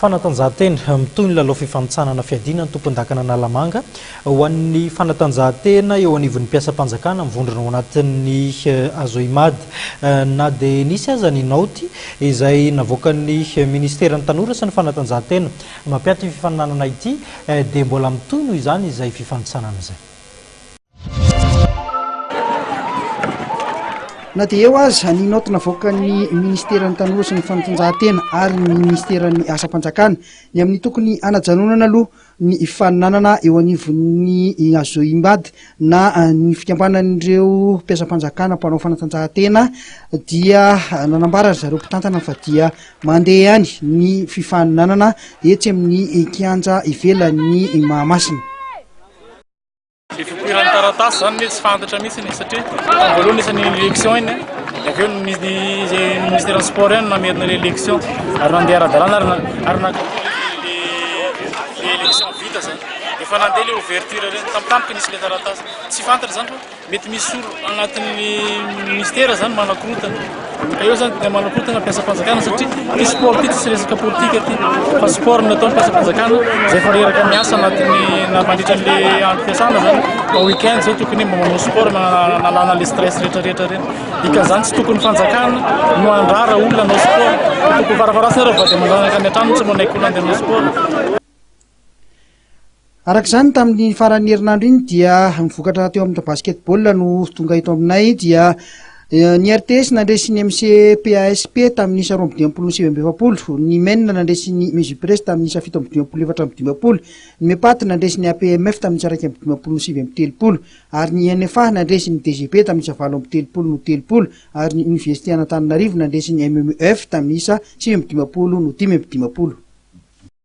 fanatanjahantena mitony lalao fifanitsanana fiadina ny tompon-dakana Nalamanga ho an'ny fanatanjahantena eo anivon'ny mpiasam-panjakana mivondrona ao anatin'ny Azoimady na dia nisy aza ny naoty izay navoakan'ny ministeran'ny tanora sy ny fanatanjahantena mampiaty fifaninanana ity dia mbola mitoy noho izany izay fifanitsanana izay. Na dia eo azy ny naoty navoakan'ny ministeran'ny tanora sy ny fanatanjahantena ary ny ministeran'ny asa-panjakana ny amin'ny tokony hanajanonana aloha ny fifaninanana eo anivon'ny Azoimady na ny fikambanan'ireo mpiasam-panjakana mpanao fanatanjahantena dia nanambara zareo mpitantana fa dia mandeha ihany ny fifaninanana etsy amin'ny kianja ivelan'ny Mahamasina. Fipoirany taratasy zany mety tsy fantatra mihitsy satria voalohany isan'ny élection iny aveo ny ministère sport iny namerina l'élection ary nandeha ara-dalàna ary élection vita zany efa nandeha le ouverture reny tampotampoka nisy le taratasy tsy fantatra zany fa mety misy olo anatin'ny ministère zany manakorotana eo zany dia manakorotana mpiasam-panjakana satria ty sport ty tsy resaka politika ty fa sport natao mpiasam-panjakana zay efa reraka miasa anatin'ny mandritra an'le androm-piasana zany fa weekend zao tokony mba manao sport nalana le stress rehetrarehetra reny dikan'izany tsy tokony fanjakana no andrara olona anao sport tokony farafarasina reo va dia manjanaka any an-trano tsy manaiky olona andeha anao sport. Arak'izany tamin'ny faran'ny herinandro iny dia mivokatra teo amin'ny basketball no tonga eto aminay dia ny RTS nandresy ny MC PASP tamin'ny isa 27 ny MEN nandresy ny Musipress tamin'ny isa 17 ny MEPAT nandresy ny APMF tamin'ny isa 27 ary ny NFA nandresy ny DGP tamin'ny isa 7 ary ny Université Antananarivo nandresy ny MMF tamin'ny isa 5 no 5.